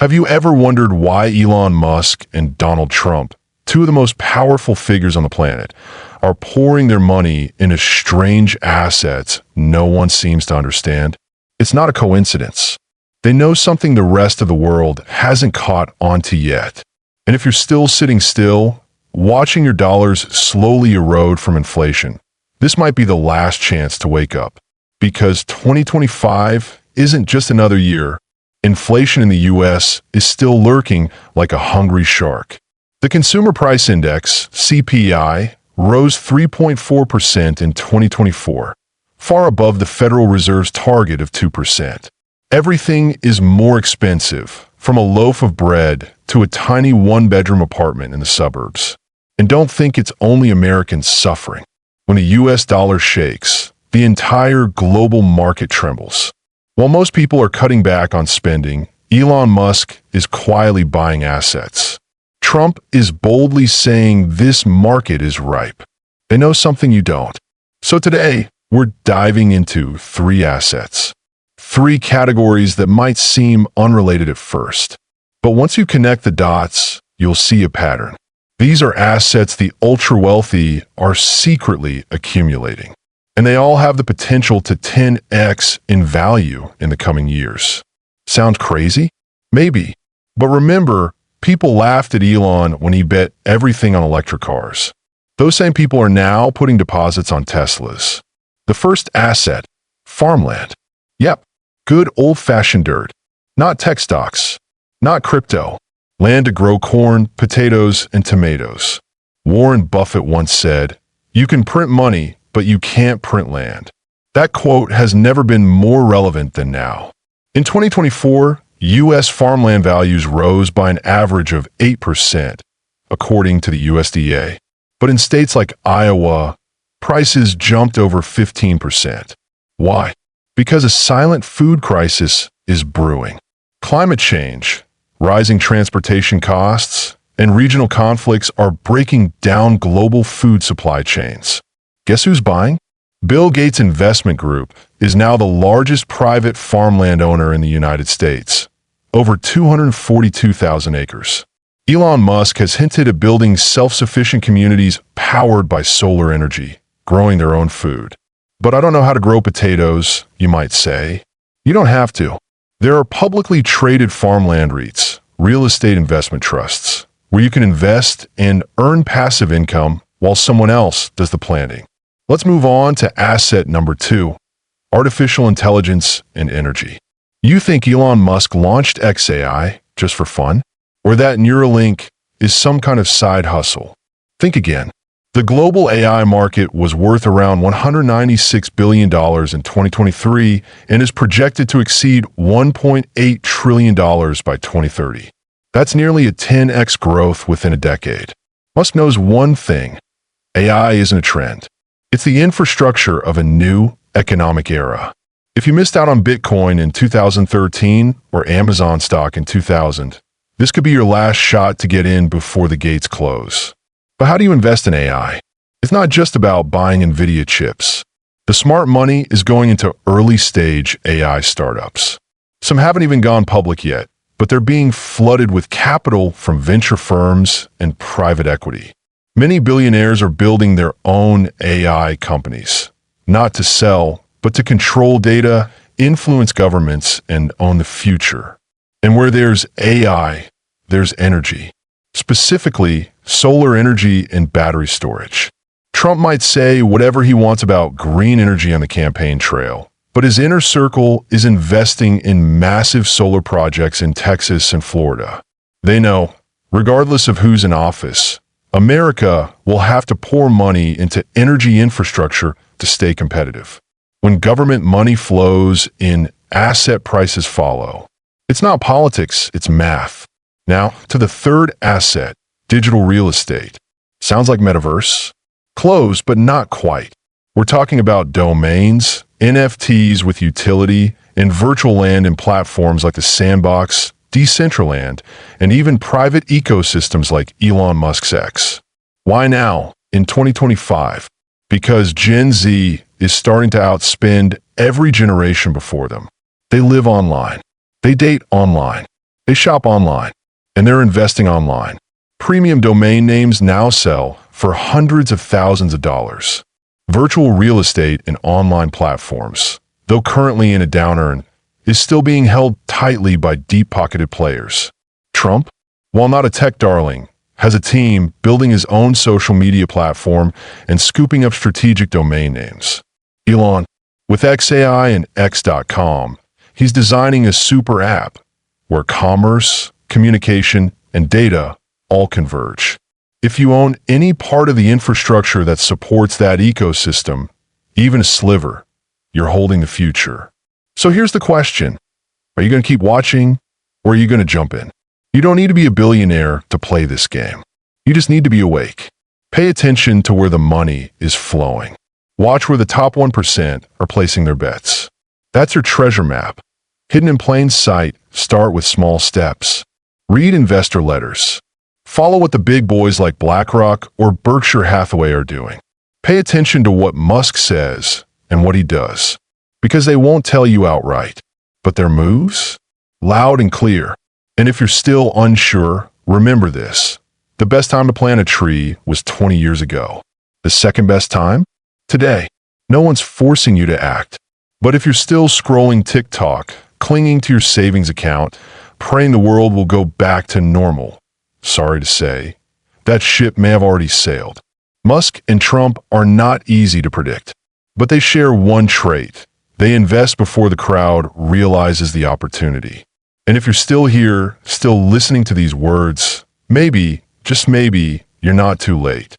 Have you ever wondered why Elon Musk and Donald Trump, two of the most powerful figures on the planet, are pouring their money into strange assets no one seems to understand? It's not a coincidence. They know something the rest of the world hasn't caught onto yet. And if you're still sitting still, watching your dollars slowly erode from inflation, this might be the last chance to wake up. Because 2025 isn't just another year. Inflation in the U.S. is still lurking like a hungry shark. The Consumer Price Index, CPI, rose 3.4% in 2024, far above the Federal Reserve's target of 2%. Everything is more expensive, from a loaf of bread to a tiny one-bedroom apartment in the suburbs. And don't think it's only Americans suffering. When the U.S. dollar shakes, the entire global market trembles. While most people are cutting back on spending, Elon Musk is quietly buying assets. Trump is boldly saying this market is ripe. They know something you don't. So today, we're diving into three assets. Three categories that might seem unrelated at first. But once you connect the dots, you'll see a pattern. These are assets the ultra-wealthy are secretly accumulating. And they all have the potential to 10x in value in the coming years. Sound crazy? Maybe. But remember, people laughed at Elon when he bet everything on electric cars. Those same people are now putting deposits on Teslas. The first asset, farmland. Yep, good old-fashioned dirt. Not tech stocks, not crypto. Land to grow corn, potatoes, and tomatoes. Warren Buffett once said, "You can print money, but you can't print land." That quote has never been more relevant than now. In 2024, U.S. farmland values rose by an average of 8%, according to the USDA. But in states like Iowa, prices jumped over 15%. Why? Because a silent food crisis is brewing. Climate change, rising transportation costs, and regional conflicts are breaking down global food supply chains. Guess who's buying? Bill Gates' investment group is now the largest private farmland owner in the United States, over 242,000 acres. Elon Musk has hinted at building self-sufficient communities powered by solar energy, growing their own food. But I don't know how to grow potatoes, you might say. You don't have to. There are publicly traded farmland REITs, real estate investment trusts, where you can invest and earn passive income while someone else does the planting. Let's move on to asset number 2, artificial intelligence and energy. You think Elon Musk launched XAI just for fun? Or that Neuralink is some kind of side hustle? Think again. The global AI market was worth around $196 billion in 2023 and is projected to exceed $1.8 trillion by 2030. That's nearly a 10x growth within a decade. Musk knows one thing. AI isn't a trend. It's the infrastructure of a new economic era. If you missed out on Bitcoin in 2013 or Amazon stock in 2000, this could be your last shot to get in before the gates close. But how do you invest in AI? It's not just about buying NVIDIA chips. The smart money is going into early-stage AI startups. Some haven't even gone public yet, but they're being flooded with capital from venture firms and private equity. Many billionaires are building their own AI companies, not to sell, but to control data, influence governments, and own the future. And where there's AI, there's energy. Specifically, solar energy and battery storage. Trump might say whatever he wants about green energy on the campaign trail, but his inner circle is investing in massive solar projects in Texas and Florida. They know, regardless of who's in office, America will have to pour money into energy infrastructure to stay competitive. When government money flows in, asset prices follow. It's not politics, it's math. Now, to the third asset, digital real estate. Sounds like metaverse? Close, but not quite. We're talking about domains, NFTs with utility, and virtual land in platforms like the Sandbox, Decentraland, and even private ecosystems like Elon Musk's X. Why now, in 2025? Because Gen Z is starting to outspend every generation before them. They live online. They date online. They shop online, and they're investing online. Premium domain names now sell for hundreds of thousands of dollars. Virtual real estate and online platforms, though currently in a downturn, is still being held tightly by deep-pocketed players. Trump, while not a tech darling, has a team building his own social media platform and scooping up strategic domain names. Elon, with XAI and X.com, he's designing a super app where commerce, communication, and data all converge. If you own any part of the infrastructure that supports that ecosystem, even a sliver, you're holding the future. So here's the question. Are you going to keep watching, or are you going to jump in? You don't need to be a billionaire to play this game. You just need to be awake. Pay attention to where the money is flowing. Watch where the top 1% are placing their bets. That's your treasure map. Hidden in plain sight, start with small steps. Read investor letters. Follow what the big boys like BlackRock or Berkshire Hathaway are doing. Pay attention to what Musk says and what he does, because they won't tell you outright. But their moves? Loud and clear. And if you're still unsure, remember this. The best time to plant a tree was 20 years ago. The second best time? Today. No one's forcing you to act. But if you're still scrolling TikTok, clinging to your savings account, praying the world will go back to normal, sorry to say, that ship may have already sailed. Musk and Trump are not easy to predict, but they share one trait. They invest before the crowd realizes the opportunity. And if you're still here, still listening to these words, maybe, just maybe, you're not too late.